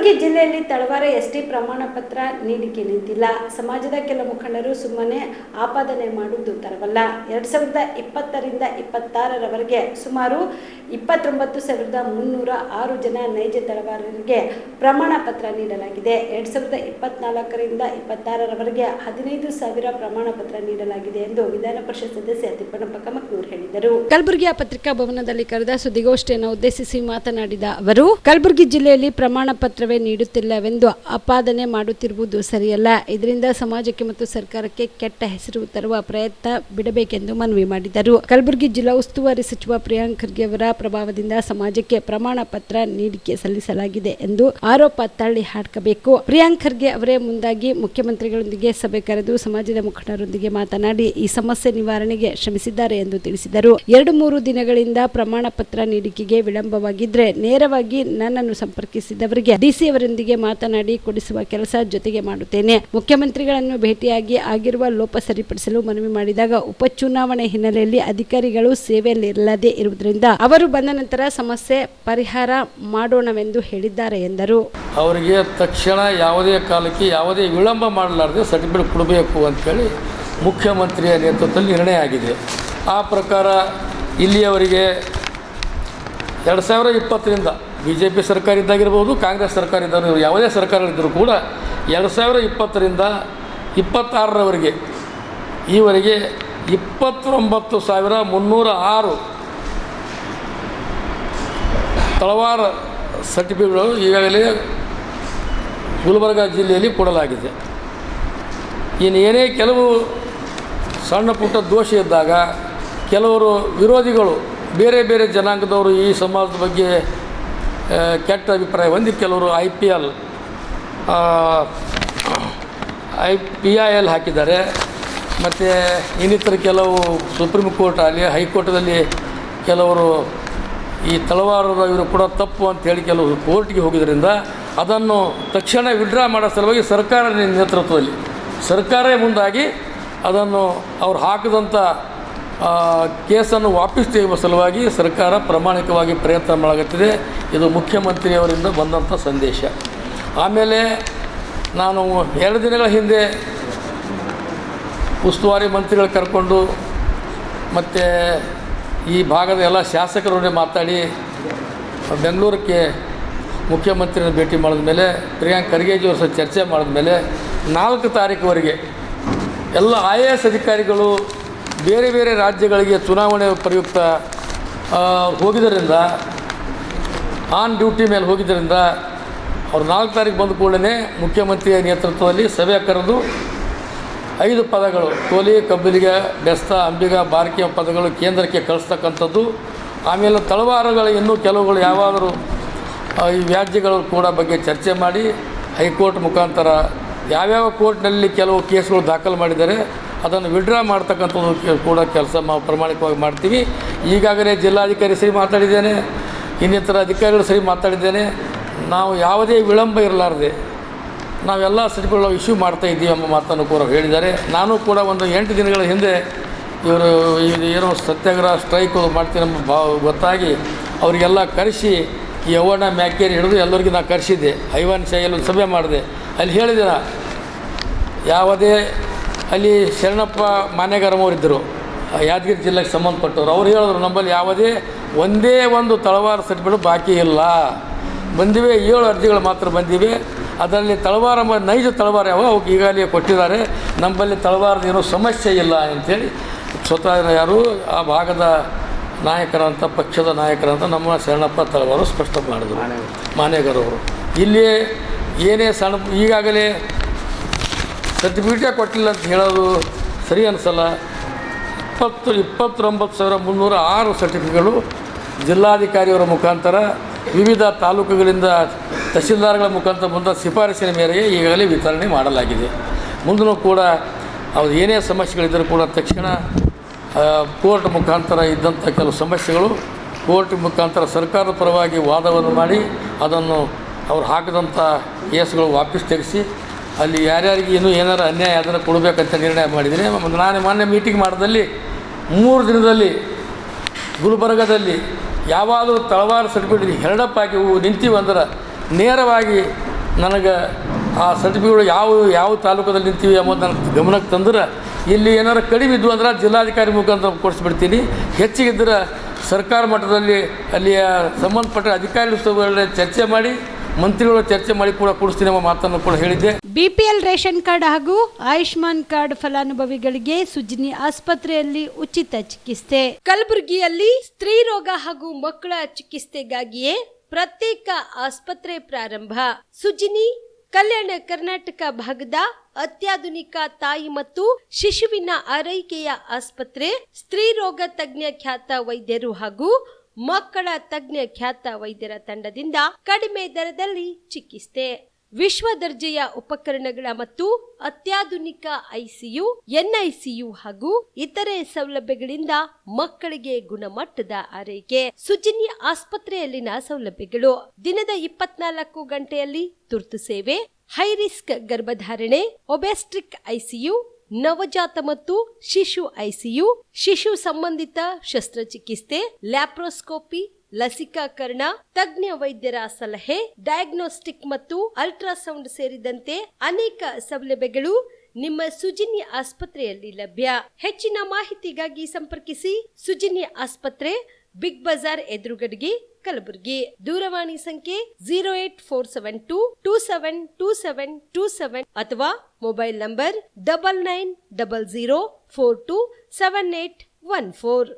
ಕಲಬುರಗಿ ಜಿಲ್ಲೆಯಲ್ಲಿ ತಳವಾರ ಎಸ್ಟಿ ಪ್ರಮಾಣ ಪತ್ರ ನೀಡಿಕೆ ನಿಂತಿಲ್ಲ. ಸಮಾಜದ ಕೆಲ ಮುಖಂಡರು ಸುಮ್ಮನೆ ಆಪಾದನೆ ಮಾಡುವುದು ತರವಲ್ಲ. 2020ರಿಂದ 26ರವರೆಗೆ ಸುಮಾರು 29,306 ಜನ ನೈಜ ತಳವಾರರಿಗೆ ಪ್ರಮಾಣ ಪತ್ರ ನೀಡಲಾಗಿದೆ. 2024ರಿಂದ 26ರವರೆಗೆ 15,000 ಪ್ರಮಾಣ ಪತ್ರ ನೀಡಲಾಗಿದೆ ಎಂದು ವಿಧಾನ ಪರಿಷತ್ ಸದಸ್ಯ ತಿಪ್ಪಣ್ಣಪ್ಪ ಕಮಕ್ನೂರ್ ಹೇಳಿದರು. ಕಲಬುರಗಿಯ ಪತ್ರಿಕಾ ಭವನದಲ್ಲಿ ಕರೆದ ಸುದ್ದಿಗೋಷ್ಠಿಯನ್ನು ಉದ್ದೇಶಿಸಿ ಮಾತನಾಡಿದ ಅವರು, ಕಲಬುರಗಿ ಜಿಲ್ಲೆಯಲ್ಲಿ ಪ್ರಮಾಣ ಪತ್ರವೇ ನೀಡುತ್ತಿಲ್ಲವೆಂದು ಆಪಾದನೆ ಮಾಡುತ್ತಿರುವುದು ಸರಿಯಲ್ಲ. ಇದರಿಂದ ಸಮಾಜಕ್ಕೆ ಮತ್ತು ಸರ್ಕಾರಕ್ಕೆ ಕೆಟ್ಟ ಹೆಸರು ತರುವ ಪ್ರಯತ್ನ ಬಿಡಬೇಕೆಂದು ಮನವಿ ಮಾಡಿದರು. ಕಲಬುರಗಿ ಜಿಲ್ಲಾ ಉಸ್ತುವಾರಿ ಸಚಿವ ಪ್ರಿಯಾಂಕ್ ಖರ್ಗೆ ಅವರ ಪ್ರಭಾವದಿಂದ ಸಮಾಜಕ್ಕೆ ಪ್ರಮಾಣ ಪತ್ರ ನೀಡಿಕೆ ಸಲ್ಲಿಸಲಾಗಿದೆ ಎಂದು ಆರೋಪ ತಳ್ಳಿ ಹಾಕಬೇಕು. ಪ್ರಿಯಾಂಕ್ ಖರ್ಗೆ ಅವರೇ ಮುಂದಾಗಿ ಮುಖ್ಯಮಂತ್ರಿಗಳೊಂದಿಗೆ ಸಭೆ ಕರೆದು ಸಮಾಜದ ಮುಖಂಡರೊಂದಿಗೆ ಮಾತನಾಡಿ ಈ ಸಮಸ್ಯೆ ನಿವಾರಣೆಗೆ ಶ್ರಮಿಸಿದ್ದಾರೆ ಎಂದು ತಿಳಿಸಿದರು. 2-3 ದಿನಗಳಿಂದ ಪ್ರಮಾಣ ಪತ್ರ ನೀಡಿಕೆಗೆ ವಿಳಂಬವಾಗಿದ್ದರೆ ನೇರವಾಗಿ ನನ್ನನ್ನು ಸಂಪರ್ಕಿಸಿದವರಿಗೆ ಡಿಸಿ ಅವರೊಂದಿಗೆ ಮಾತನಾಡಿ ಕೊಡಿಸುವ ಕೆಲಸ ಜೊತೆಗೆ ಮಾಡುತ್ತೇನೆ. ಮುಖ್ಯಮಂತ್ರಿಗಳನ್ನು ಭೇಟಿಯಾಗಿ ಆಗಿರುವ ಲೋಪ ಸರಿಪಡಿಸಲು ಮನವಿ ಮಾಡಿದಾಗ ಉಪಚುನಾವಣೆ ಹಿನ್ನೆಲೆಯಲ್ಲಿ ಅಧಿಕಾರಿಗಳು ಸೇವೆಯಲ್ಲಿರದೇ ಇರುವುದರಿಂದ ಅವರು ಬಂದ ನಂತರ ಸಮಸ್ಯೆ ಪರಿಹಾರ ಮಾಡೋಣವೆಂದು ಹೇಳಿದ್ದಾರೆ ಎಂದರು. ಅವರಿಗೆ ತಕ್ಷಣ ಯಾವುದೇ ಕಾಲಕ್ಕೆ ಯಾವುದೇ ವಿಳಂಬ ಮಾಡಲಾರದೆ ಸರ್ಟಿಫಿಕೇಟ್ ಕೊಡಬೇಕು ಅಂತೇಳಿ ಮುಖ್ಯಮಂತ್ರಿಯ ನೇತೃತ್ವದಲ್ಲಿ ನಿರ್ಣಯ ಆಗಿದೆ. ಆ ಪ್ರಕಾರ ಇಲ್ಲಿಯವರೆಗೆ 2020ರಿಂದ BJP ಸರ್ಕಾರ ಇದ್ದಾಗಿರ್ಬೋದು, ಕಾಂಗ್ರೆಸ್ ಸರ್ಕಾರ ಇದ್ದರೂ ಯಾವುದೇ ಸರ್ಕಾರಗಳಿದ್ದರೂ ಕೂಡ 2020ರಿಂದ 26ರವರೆಗೆ ಈವರೆಗೆ 29,306 ತಳವಾರ ಸರ್ಟಿಫಿಕೇಟ್ಗಳು ಈಗಾಗಲೇ ಗುಲ್ಬರ್ಗ ಜಿಲ್ಲೆಯಲ್ಲಿ ಕೊಡಲಾಗಿದೆ. ಇನ್ನು ಏನೇ ಕೆಲವು ಸಣ್ಣ ಪುಟ್ಟ ದೋಷ ಇದ್ದಾಗ ಕೆಲವರು ವಿರೋಧಿಗಳು ಬೇರೆ ಬೇರೆ ಜನಾಂಗದವರು ಈ ಸಮಾಜದ ಬಗ್ಗೆ ಕೆಟ್ಟ ಅಭಿಪ್ರಾಯ ಹೊಂದಿ ಕೆಲವರು PIL ಹಾಕಿದ್ದಾರೆ. ಮತ್ತು ಇನ್ನಿತರ ಕೆಲವು ಸುಪ್ರೀಂ ಕೋರ್ಟ್ ಅಲ್ಲಿ ಹೈಕೋರ್ಟ್ದಲ್ಲಿ ಕೆಲವರು ಈ ತಳವಾರದ ಇವರು ಕೂಡ ತಪ್ಪು ಅಂತೇಳಿ ಕೆಲವರು ಕೋರ್ಟ್ಗೆ ಹೋಗಿದ್ದರಿಂದ ಅದನ್ನು ತಕ್ಷಣ ವಿಡ್ರಾ ಮಾಡೋ ಸಲುವಾಗಿ ಸರ್ಕಾರ ನೇತೃತ್ವದಲ್ಲಿ ಸರ್ಕಾರವೇ ಮುಂದಾಗಿ ಅದನ್ನು ಅವ್ರು ಹಾಕಿದಂಥ ಕೇಸನ್ನು ವಾಪಸ್ ತೆಗೆಯುವ ಸಲುವಾಗಿ ಸರ್ಕಾರ ಪ್ರಾಮಾಣಿಕವಾಗಿ ಪ್ರಯತ್ನ ಮಾಡಲಾಗುತ್ತಿದೆ. ಇದು ಮುಖ್ಯಮಂತ್ರಿಯವರಿಂದ ಬಂದಂಥ ಸಂದೇಶ. ಆಮೇಲೆ ನಾನು 2 ದಿನಗಳ ಹಿಂದೆ ಉಸ್ತುವಾರಿ ಮಂತ್ರಿಗಳು ಕರ್ಕೊಂಡು ಮತ್ತು ಈ ಭಾಗದ ಎಲ್ಲ ಶಾಸಕರೊಡನೆ ಮಾತಾಡಿ ಬೆಂಗಳೂರಿಗೆ ಮುಖ್ಯಮಂತ್ರಿನ ಭೇಟಿ ಮಾಡಿದ ಮೇಲೆ ಪ್ರಿಯಾಂಕ್ ಖರ್ಗೆಜಿಯವ್ರ ಸಹ ಚರ್ಚೆ ಮಾಡಿದ ಮೇಲೆ 4 ತಾರೀಕುವರೆಗೆ ಎಲ್ಲ IAS ಅಧಿಕಾರಿಗಳು ಬೇರೆ ಬೇರೆ ರಾಜ್ಯಗಳಿಗೆ ಚುನಾವಣೆ ಪ್ರಯುಕ್ತ ಹೋಗಿದ್ದರಿಂದ ಆನ್ ಡ್ಯೂಟಿ ಮೇಲೆ ಹೋಗಿದ್ದರಿಂದ ಅವ್ರು 4 ತಾರೀಕು ಬಂದ ಕೂಡಲೇ ಮುಖ್ಯಮಂತ್ರಿಯ ನೇತೃತ್ವದಲ್ಲಿ ಸಭೆ ಕರೆದು 5 ಪದಗಳು ಕೋಲಿ, ಕಬ್ಬಿಲಿಗ, ಬೆಸ್ತ, ಅಂಬಿಗ, ಬಾರ್ಕಿಯ ಪದಗಳು ಕೇಂದ್ರಕ್ಕೆ ಕಳಿಸ್ತಕ್ಕಂಥದ್ದು. ಆಮೇಲೆ ತಳವಾರಗಳು ಇನ್ನೂ ಕೆಲವುಗಳು ಯಾವಾದರೂ ಈ ವ್ಯಾಜ್ಯಗಳು ಕೂಡ ಬಗ್ಗೆ ಚರ್ಚೆ ಮಾಡಿ ಹೈಕೋರ್ಟ್ ಮುಖಾಂತರ ಯಾವ್ಯಾವ ಕೋರ್ಟ್ನಲ್ಲಿ ಕೆಲವು ಕೇಸ್ಗಳು ದಾಖಲು ಮಾಡಿದ್ದಾರೆ ಅದನ್ನು ವಿಡ್ರಾ ಮಾಡ್ತಕ್ಕಂಥದ್ದು ಕೂಡ ಕೆಲಸ ಪ್ರಾಮಾಣಿಕವಾಗಿ ಮಾಡ್ತೀವಿ. ಈಗಾಗಲೇ ಜಿಲ್ಲಾಧಿಕಾರಿ ಸರಿ ಮಾತಾಡಿದ್ದೇನೆ, ಇನ್ನಿತರ ಅಧಿಕಾರಿಗಳು ಸರಿ ಮಾತಾಡಿದ್ದೇನೆ. ನಾವು ಯಾವುದೇ ವಿಳಂಬ ಇರಲಾರದೆ ನಾವೆಲ್ಲ ಸರ್ಟಿಫಿಕೇಟ್ಗಳು ಇಶ್ಯೂ ಮಾಡ್ತಾಯಿದ್ದೀವಿ ಎಂಬ ಮಾತನ್ನು ಕೂಡ ಹೇಳಿದ್ದಾರೆ. ನಾನು ಕೂಡ ಒಂದು 8 ದಿನಗಳ ಹಿಂದೆ ಇವರು ಏನೋ ಸತ್ಯಾಗ್ರಹ ಸ್ಟ್ರೈಕ್ ಮಾಡ್ತೀನಿ ಎಂಬ ಗೊತ್ತಾಗಿ ಅವರಿಗೆಲ್ಲ ಕರೆಸಿ ಈ ಯವ್ವನ ಮ್ಯಾಕೇರಿ ಹಿಡಿದು ಎಲ್ಲರಿಗೂ ನಾನು ಕರೆಸಿದ್ದೆ. ಐವಾನ್ ಶಾಹಿಯಲ್ಲಿ ಒಂದು ಸಭೆ ಮಾಡಿದೆ. ಅಲ್ಲಿ ಹೇಳಿದೆ, ಯಾವುದೇ ಅಲ್ಲಿ ಶರಣಪ್ಪ ಮಾನ್ಯಗಾರಮ್ಮವರಿದ್ದರು, ಯಾದಗಿರಿ ಜಿಲ್ಲೆಗೆ ಸಂಬಂಧಪಟ್ಟವರು. ಅವ್ರು ಹೇಳಿದ್ರು ನಮ್ಮಲ್ಲಿ ಯಾವುದೇ ಒಂದೇ ಒಂದು ತಳವಾರ ಸರ್ಟಿಫಿಕೇಟ್ ಬಾಕಿ ಇಲ್ಲ, ಬಂದಿವೆ 7 ಅರ್ಜಿಗಳು ಮಾತ್ರ ಬಂದಿವೆ. ಅದರಲ್ಲಿ ತಳವಾರ ನೈಜ ತಳವಾರ ಯಾವ ಅವಕ್ಕೆ ಈಗಾಗಲೇ ಕೊಟ್ಟಿದ್ದಾರೆ. ನಮ್ಮಲ್ಲಿ ತಳವಾರದ ಏನೋ ಸಮಸ್ಯೆ ಇಲ್ಲ ಅಂಥೇಳಿ ಸ್ವತಃ ಯಾರು ಆ ಭಾಗದ ನಾಯಕರಂತ ಪಕ್ಷದ ನಾಯಕರಂತ ನಮ್ಮ ಶರಣಪ್ಪ ತಳವಾರು ಸ್ಪಷ್ಟ ಮಾಡಿದ್ರು, ಮಾನ್ಯಗಾರವರು. ಇಲ್ಲಿ ಏನೇ ಸಣ್ಣ ಈಗಾಗಲೇ ಸರ್ಟಿಫಿಕೇಟೇ ಕೊಟ್ಟಿಲ್ಲ ಅಂತ ಹೇಳೋದು ಸರಿ ಅನಿಸಲ್ಲ. 29,306 ಸರ್ಟಿಫಿಕೇಟ್ಗಳು ಜಿಲ್ಲಾಧಿಕಾರಿಯವರ ಮುಖಾಂತರ ವಿವಿಧ ತಾಲೂಕುಗಳಿಂದ ತಹಸೀಲ್ದಾರ್ಗಳ ಮುಖಾಂತರ ಬಂದ ಶಿಫಾರಸಿನ ಮೇರೆಗೆ ಈಗಾಗಲೇ ವಿತರಣೆ ಮಾಡಲಾಗಿದೆ. ಮುಂದೂ ಕೂಡ ಅವ್ರು ಏನೇ ಸಮಸ್ಯೆಗಳಿದ್ದರೂ ಕೂಡ ತಕ್ಷಣ ಕೋರ್ಟ್ ಮುಖಾಂತರ ಇದ್ದಂಥ ಕೆಲವು ಸಮಸ್ಯೆಗಳು ಕೋರ್ಟ್ ಮುಖಾಂತರ ಸರ್ಕಾರದ ಪರವಾಗಿ ವಾದವನ್ನು ಮಾಡಿ ಅದನ್ನು ಅವ್ರು ಹಾಕಿದಂಥ ಕೇಸ್ಗಳು ವಾಪಸ್ ತೆಗೆಸಿ ಅಲ್ಲಿ ಯಾರ್ಯಾರಿಗೆ ಇನ್ನೂ ಏನಾರು ಅನ್ಯಾಯ ಅದನ್ನು ಕೊಡಬೇಕಂತ ನಿರ್ಣಯ ಮಾಡಿದ್ದೀನಿ. ನಾನು ಮೊನ್ನೆ ಮೀಟಿಂಗ್ ಮಾಡಿದಲ್ಲಿ 3 ದಿನದಲ್ಲಿ ಗುಲ್ಬರ್ಗದಲ್ಲಿ ಯಾವಾಗಲೂ ತಳವಾರ ಸರ್ಟಿಫಿಕೇಟ್ ಹೆರಡಪ್ಪಾಗಿ ನಿಂತೀವಂದ್ರೆ ನೇರವಾಗಿ ನನಗೆ ಆ ಸರ್ಟಿಫಿಕೇಟ್ ಯಾವ ತಾಲೂಕದಲ್ಲಿ ನಿಂತೀವಿ ಅನ್ನೋದು ನನಗೆ ಗಮನಕ್ಕೆ ತಂದ್ರೆ ಇಲ್ಲಿ ಏನಾರು ಕಡಿಮೆ ಇದ್ವು ಅಂದ್ರೆ ಜಿಲ್ಲಾಧಿಕಾರಿ ಮುಖಾಂತರ ಕೊಡಿಸ್ಬಿಡ್ತೀನಿ. ಹೆಚ್ಚಿಗಿದ್ದರೆ ಸರ್ಕಾರ ಮಟ್ಟದಲ್ಲಿ ಅಲ್ಲಿಯ ಸಂಬಂಧಪಟ್ಟ ಅಧಿಕಾರಿಗಳ ಚರ್ಚೆ ಮಾಡಿ ಮಂತ್ರಿಗಳ ಚರ್ಚೆ ಮಾಡಿ ಕೂಡ ಕೊಡಿಸ್ತೀನಿ ಎಂಬ ಮಾತನ್ನು ಕೂಡ ಹೇಳಿದ್ದೆ. ಬಿಪಿಎಲ್ ರೇಷನ್ ಕಾರ್ಡ್ ಹಾಗೂ ಆಯುಷ್ಮಾನ್ ಕಾರ್ಡ್ ಫಲಾನುಭವಿಗಳಿಗೆ ಸುಜಿನಿ ಆಸ್ಪತ್ರೆಯಲ್ಲಿ ಉಚಿತ ಚಿಕಿತ್ಸೆ. ಕಲಬುರಗಿಯಲ್ಲಿ ಸ್ತ್ರೀ ರೋಗ ಹಾಗೂ ಮಕ್ಕಳ ಚಿಕಿತ್ಸೆಗಾಗಿಯೇ ಪ್ರತ್ಯೇಕ ಆಸ್ಪತ್ರೆ ಪ್ರಾರಂಭ. ಸುಜಿನಿ ಕಲ್ಯಾಣ ಕರ್ನಾಟಕ ಭಾಗದ ಅತ್ಯಾಧುನಿಕ ತಾಯಿ ಮತ್ತು ಶಿಶುವಿನ ಆರೈಕೆಯ ಆಸ್ಪತ್ರೆ. ಸ್ತ್ರೀ ರೋಗ ತಜ್ಞ ಖ್ಯಾತ ವೈದ್ಯರು ಹಾಗೂ ಮಕ್ಕಳ ತಜ್ಞ ಖ್ಯಾತ ವೈದ್ಯರ ತಂಡದಿಂದ ಕಡಿಮೆ ದರದಲ್ಲಿ ಚಿಕಿತ್ಸೆ, ವಿಶ್ವ ದರ್ಜೆಯ ಉಪಕರಣಗಳ ಮತ್ತು ಅತ್ಯಾಧುನಿಕ ಐಸಿಯು, ಎನ್ಐಸಿಯು ಹಾಗೂ ಇತರೆ ಸೌಲಭ್ಯಗಳಿಂದ ಮಕ್ಕಳಿಗೆ ಗುಣಮಟ್ಟದ ಆರೈಕೆ. ಸುಜಿನಿ ಆಸ್ಪತ್ರೆಯಲ್ಲಿನ ಸೌಲಭ್ಯಗಳು: ದಿನದ 24 ಗಂಟೆಯಲ್ಲಿ ತುರ್ತು ಸೇವೆ, ಹೈ ರಿಸ್ಕ್ ಗರ್ಭಧಾರಣೆ, ಒಬೆಸ್ಟ್ರಿಕ್ ಐಸಿಯು, ನವಜಾತ ಮತ್ತು ಶಿಶು ಐಸಿಯು, ಶಿಶು ಸಂಬಂಧಿತ ಶಸ್ತ್ರಚಿಕಿತ್ಸೆ, ಲ್ಯಾಪ್ರೋಸ್ಕೋಪಿ, ಲಸಿಕಾಕರಣ, ತಜ್ಞ ವೈದ್ಯರ ಸಲಹೆ, ಡಯಾಗ್ನೋಸ್ಟಿಕ್ ಮತ್ತು ಅಲ್ಟ್ರಾಸೌಂಡ್ ಸೇರಿದಂತೆ ಅನೇಕ ಸೌಲಭ್ಯಗಳು ನಿಮ್ಮ ಸುಜಿನಿ ಆಸ್ಪತ್ರೆಯಲ್ಲಿ ಲಭ್ಯ. ಹೆಚ್ಚಿನ ಮಾಹಿತಿಗಾಗಿ ಸಂಪರ್ಕಿಸಿ ಸುಜಿನಿ ಆಸ್ಪತ್ರೆ, ಬಿಗ್ ಬಜಾರ್ ಎದುರುಗಡೆಗೆ, ಕಲಬುರಗಿ. ದೂರವಾಣಿ ಸಂಖ್ಯೆ 08472 272727 ಅಥವಾ ಮೊಬೈಲ್ ನಂಬರ್ 9900427814.